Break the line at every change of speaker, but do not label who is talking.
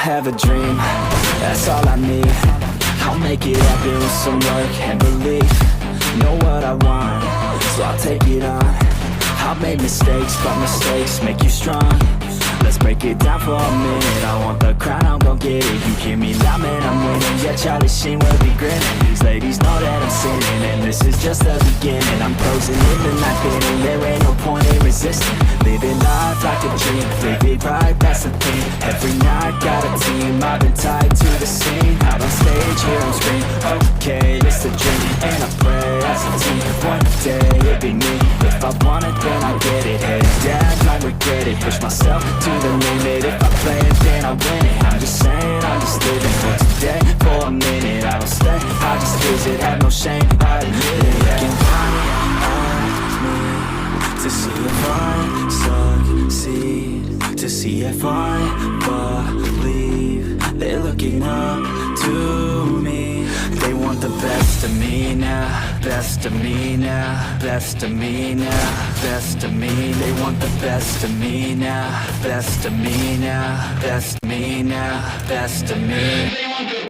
have a dream, that's all I need. I'll make it happen with some work and belief. Know what I want, so I'll take it on. I've made mistakes, but mistakes make you strong. Let's break it down for a minute. I want the crown, I'm gon' get it. You hear me loud, man, I'm winning. Yeah, Charlie Sheen will be grinning. These ladies know that I'm sinning, and this is just the beginning. I'm closing in the night inning. There ain't no point in resisting. Living life like a dream, live it right, that's the thing. Every night, got a team, I've been tied to the scene. Out on stage, here on screen, okay, it's a dream. And I pray as a team, one day it'll be me. If I want it, then I get it. Head down, might regret it. Push myself to the limit. If I play it, then I win it. I'm just saying, I'm just living for today. For a minute, I don't stay, I just visit. Have no shame, I admit it. Looking right at me to see if I succeed, to see if I believe. They're looking up to me. They want the best of me now, best of me now, best of me now, best of me. They want the best of me now, best of me now, best of me now, best of me.